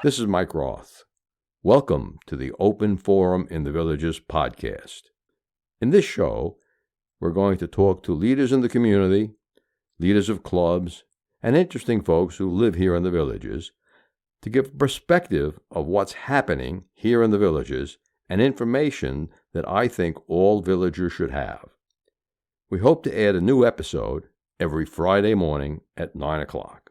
This is Mike Roth. Welcome to the Open Forum in the Villages podcast. In this show, we're going to talk to leaders in the community, leaders of clubs, and interesting folks who live here in the villages to give a perspective of what's happening here in the villages and information that I think all villagers should have. We hope to add a new episode every Friday morning at 9 o'clock.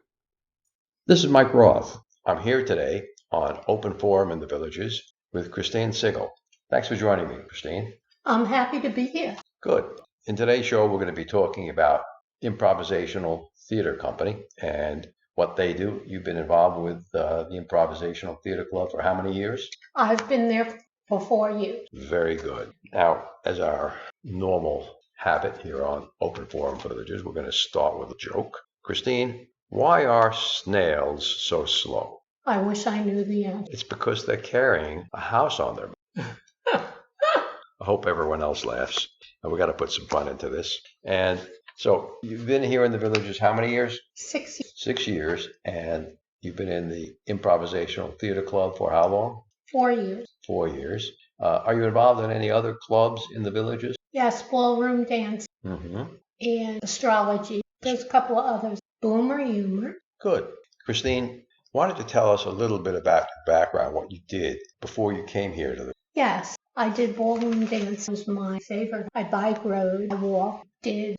This is Mike Roth. I'm here today on Open Forum in the Villages with Christine Sigel. Thanks for joining me, Christine. I'm happy to be here. Good. In today's show, we're going to be talking about Improvisational Theater Company and what they do. You've been involved with the Improvisational Theater Club for how many years? I've been there for 4 years. Very good. Now, as our normal habit here on Open Forum Villages, we're going to start with a joke. Christine, why are snails so slow? I wish I knew the answer. It's because they're carrying a house on their back. I hope everyone else laughs. We got to put some fun into this. And so you've been here in the Villages how many years? 6 years. 6 years. And you've been in the Improvisational Theater Club for how long? 4 years. 4 years. Are you involved in any other clubs in the Villages? Yes, ballroom dance and astrology. There's a couple of others. Boomer humor. Good. Christine, why don't you tell us a little bit about your background, what you did before you came here to the... Yes, I did ballroom dance. It was my favorite. I bike rode, I walked, I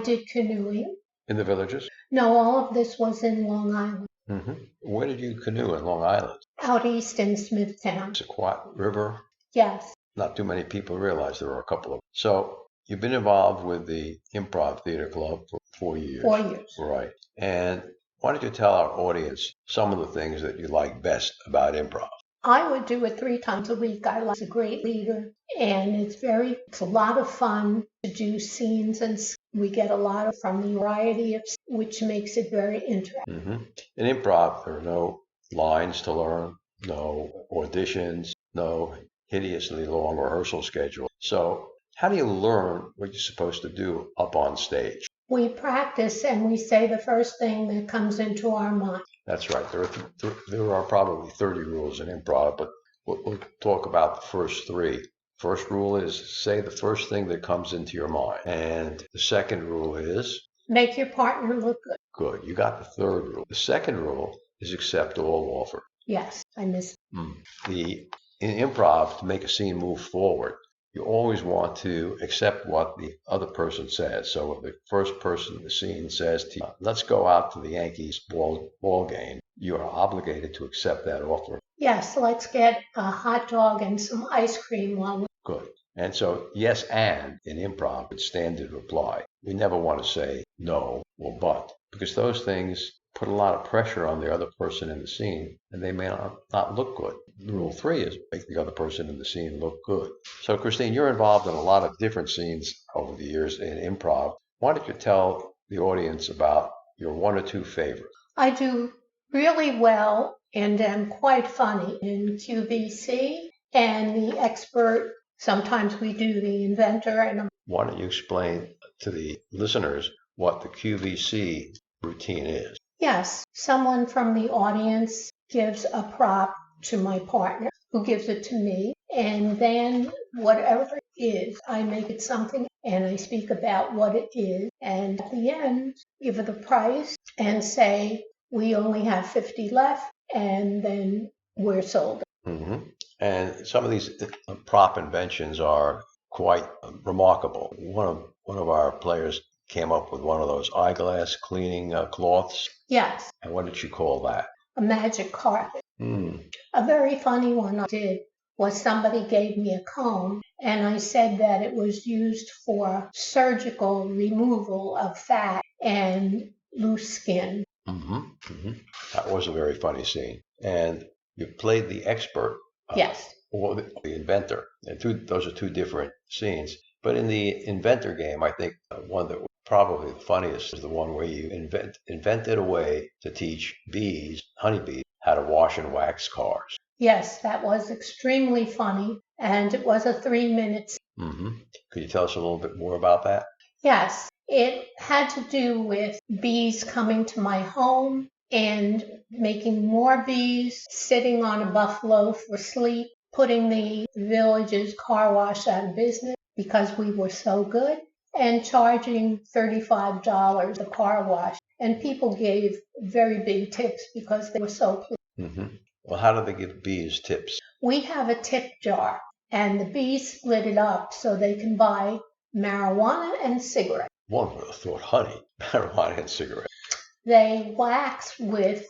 did canoeing. In the Villages? No, all of this was in Long Island. Where did you canoe in Long Island? Out east in Smithtown. Sequat River? Yes. Not too many people realize there are a couple of them. So you've been involved with the Improv Theater Club for 4 years. 4 years. Right. And why don't you tell our audience some of the things that you like best about improv? I would do it 3 times a week. I like a great leader, and it's a lot of fun to do scenes, and we get a lot from the variety of, which makes it very interesting. In improv, there are no lines to learn, no auditions, no hideously long rehearsal schedule. So how do you learn what you're supposed to do up on stage? We practice and we say the first thing that comes into our mind. That's right. There are probably 30 rules in improv, but we'll talk about the first 3. First rule is say the first thing that comes into your mind. And the second rule is? Make your partner look good. Good. You got the third rule. The second rule is accept all offer. Yes, I missed it. In improv, to make a scene move forward, you always want to accept what the other person says. So if the first person in the scene says to you, let's go out to the Yankees ball game, you are obligated to accept that offer. Yes, let's get a hot dog and some ice cream while we... Good. And so yes and in improv, it's standard reply. We never want to say no or but, because those things put a lot of pressure on the other person in the scene, and they may not look good. Rule 3 is make the other person in the scene look good. So, Christine, you're involved in a lot of different scenes over the years in improv. Why don't you tell the audience about your 1 or 2 favorites? I do really well and am quite funny in QVC and the expert. Sometimes we do the inventor. And why don't you explain to the listeners what the QVC routine is? Yes, someone from the audience gives a prop to my partner, who gives it to me, and then whatever it is, I make it something, and I speak about what it is, and at the end, give it the price, and say, we only have 50 left, and then we're sold. And some of these prop inventions are quite remarkable. One of our players came up with one of those eyeglass cleaning cloths. Yes. And what did she call that? A magic carpet. A very funny one I did was somebody gave me a comb, and I said that it was used for surgical removal of fat and loose skin. That was a very funny scene. And you played the expert. Yes. Or the inventor. And those are 2 different scenes. But in the inventor game, I think one that was probably the funniest is the one where you invented a way to teach honeybees, how to wash and wax cars. Yes, that was extremely funny, and it was a 3-minute. Could you tell us a little bit more about that? Yes, it had to do with bees coming to my home and making more bees, sitting on a buffalo for sleep, putting the village's car wash out of business because we were so good, and charging $35 a car wash. And people gave very big tips because they were so pleased. Mm-hmm. Well, how do they give bees tips? We have a tip jar, and the bees split it up so they can buy marijuana and cigarettes. One would have thought honey, marijuana, and cigarettes. They wax with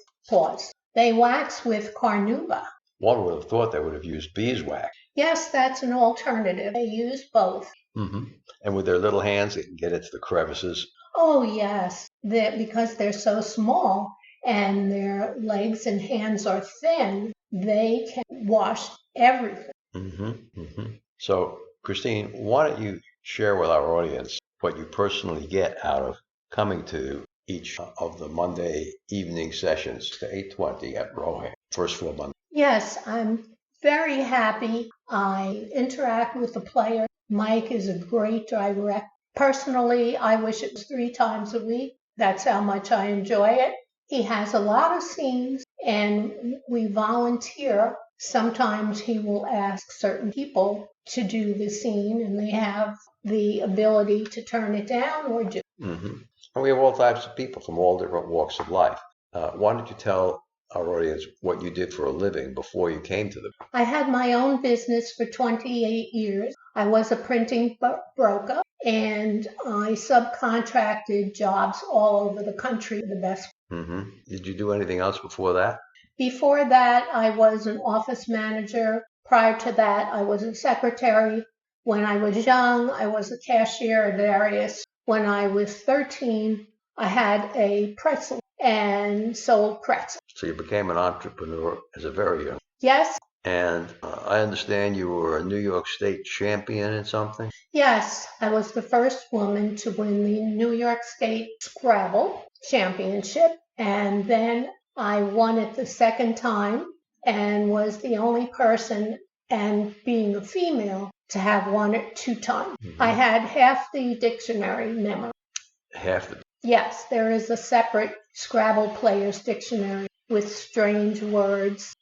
carnauba. One would have thought they would have used beeswax. Yes, that's an alternative. They use both. Mm-hmm. And with their little hands, they can get into the crevices. Oh, yes, because they're so small and their legs and hands are thin, they can wash everything. Mm-hmm. Mm-hmm. So, Christine, why don't you share with our audience what you personally get out of coming to each of the Monday evening sessions to 8:20 at Roth, first floor Monday? Yes, I'm very happy. I interact with the player. Mike is a great director. Personally, I wish it was 3 times a week. That's how much I enjoy it. He has a lot of scenes and we volunteer. Sometimes he will ask certain people to do the scene and they have the ability to turn it down or do. Mm-hmm. And we have all types of people from all different walks of life. Why don't you tell our audience what you did for a living before you came to them? I had my own business for 28 years. I was a printing broker and I subcontracted jobs all over the country, the best. Mm-hmm. Did you do anything else before that? Before that, I was an office manager. Prior to that, I was a secretary. When I was young, I was a cashier at various. When I was 13, I had a pretzel and sold pretzels. So you became an entrepreneur as a very young. Yes. And I understand you were a New York State champion in something? Yes, I was the first woman to win the New York State Scrabble Championship, and then I won it the second time and was the only person, and being a female, to have won it 2 times. Mm-hmm. I had half the dictionary memorized. Half the? Yes, there is a separate Scrabble player's dictionary with strange words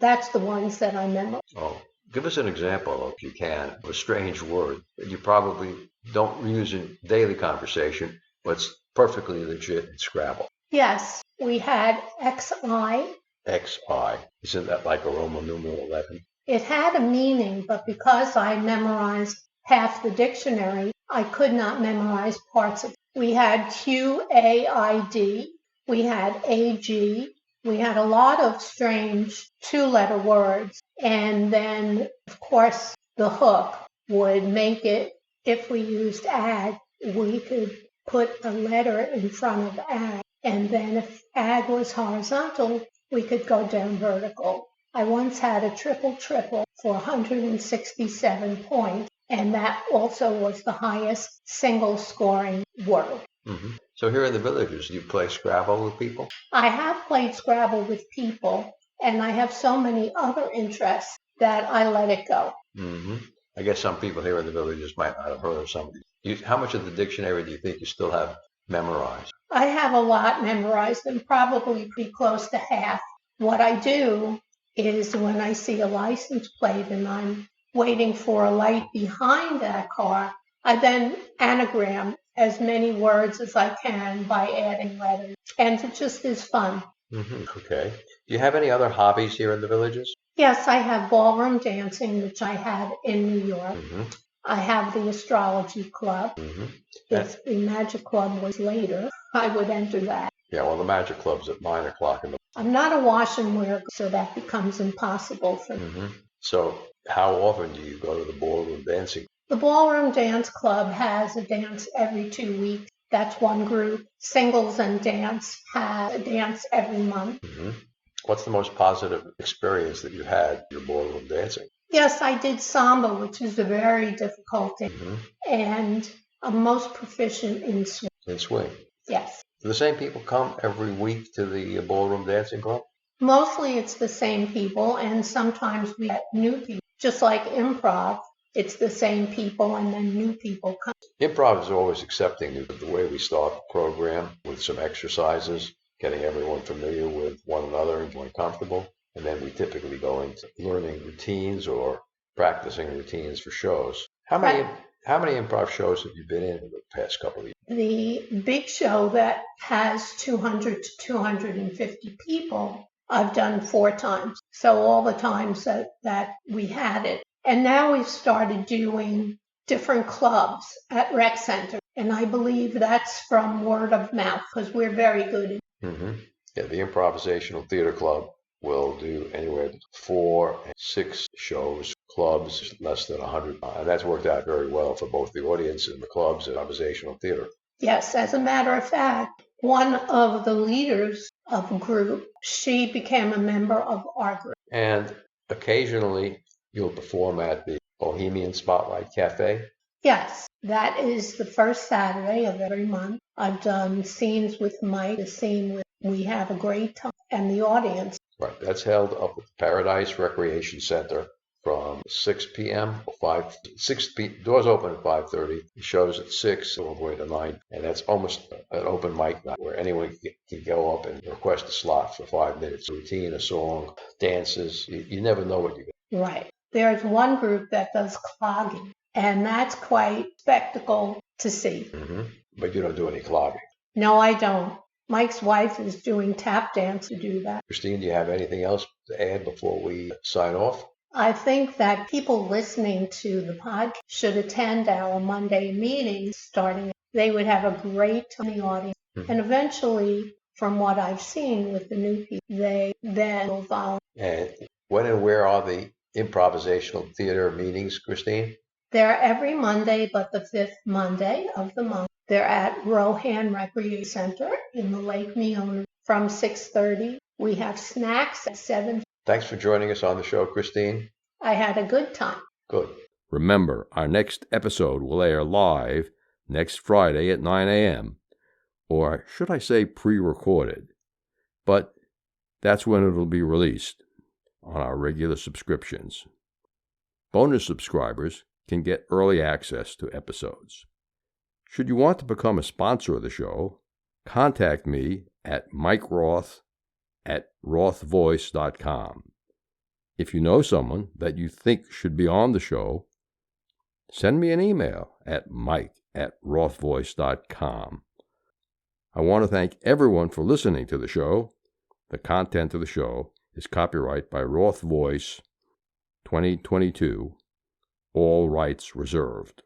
that's the ones that I memorized. Oh, give us an example, if you can, of a strange word that you probably don't use in daily conversation, but it's perfectly legit in Scrabble. Yes, we had XI. XI. Isn't that like a Roman numeral 11? It had a meaning, but because I memorized half the dictionary, I could not memorize parts of it. We had QAID. We had AG. We had a lot of strange 2-letter words. And then, of course, the hook would make it, if we used ag, we could put a letter in front of ag. And then if ag was horizontal, we could go down vertical. I once had a triple for 167 points, and that also was the highest single scoring word. Mm-hmm. So here in the Villages, do you play Scrabble with people? I have played Scrabble with people, and I have so many other interests that I let it go. Mm-hmm. I guess some people here in the Villages might not have heard of some of these. How much of the dictionary do you think you still have memorized? I have a lot memorized, and probably pretty close to half. What I do is when I see a license plate and I'm waiting for a light behind that car, I then anagram as many words as I can by adding letters. And it just is fun. Mm-hmm. Okay. Do you have any other hobbies here in the Villages? Yes, I have ballroom dancing, which I had in New York. Mm-hmm. I have the astrology club. Mm-hmm. If the magic club was later, I would enter that. Yeah, well, the magic club's at 9 o'clock in the... I'm not a wash and wear, so that becomes impossible for me. Mm-hmm. So how often do you go to the ballroom dancing? The Ballroom Dance Club has a dance every 2 weeks. That's one group. Singles and Dance has a dance every month. Mm-hmm. What's the most positive experience that you had in your ballroom dancing? Yes, I did samba, which is a very difficult thing. Mm-hmm. And I'm most proficient in swing. In swing? Yes. Do the same people come every week to the ballroom dancing club? Mostly it's the same people, and sometimes we get new people. Just like Improv, it's the same people and then new people come. Improv is always accepting the way we start the program with some exercises. getting everyone familiar with one another and getting comfortable. And then we typically go into learning routines or practicing routines for shows. How many improv shows have you been in the past couple of years? The big show that has 200 to 250 people, I've done 4 times. So all the times that we had it. And now we've started doing different clubs at rec centers. And I believe that's from word of mouth because we're very good at Yeah, the Improvisational Theater Club will do anywhere between 4 and 6 shows, clubs, less than 100. And that's worked out very well for both the audience and the clubs at Improvisational Theater. Yes, as a matter of fact, one of the leaders of a group, she became a member of our group. And occasionally you'll perform at the Bohemian Spotlight Cafe. Yes, that is the first Saturday of every month. I've done scenes with Mike, the scene with We Have a Great Time, and the audience. Right, that's held up at the Paradise Recreation Center from 6 p.m. Doors open at 5:30. The show's at 6 all the way to 9, and that's almost an open mic night where anyone can go up and request a slot for 5 minutes. A routine, a song, dances. You never know what you get. Right. There's one group that does clogging, and that's quite spectacle to see. But you don't do any clogging. No, I don't. Mike's wife is doing tap dance to do that. Christine, do you have anything else to add before we sign off? I think that people listening to the podcast should attend our Monday meetings starting. They would have a great time in the audience. And eventually, from what I've seen with the new people, they then will volunteer. And when and where are the improvisational theater meetings, Christine? They're every Monday, but the 5th Monday of the month. They're at Rohan Recreation Center in the Lake Meona from 6:30. We have snacks at 7. Thanks for joining us on the show, Christine. I had a good time. Good. Remember, our next episode will air live next Friday at 9 a.m., or should I say pre-recorded, but that's when it'll be released on our regular subscriptions. Bonus subscribers can get early access to episodes. Should you want to become a sponsor of the show, contact me at mikeroth@rothvoice.com. If you know someone that you think should be on the show, send me an email at mike@rothvoice.com. I want to thank everyone for listening to the show. The content of the show is copyright by Roth Voice 2022, all rights reserved.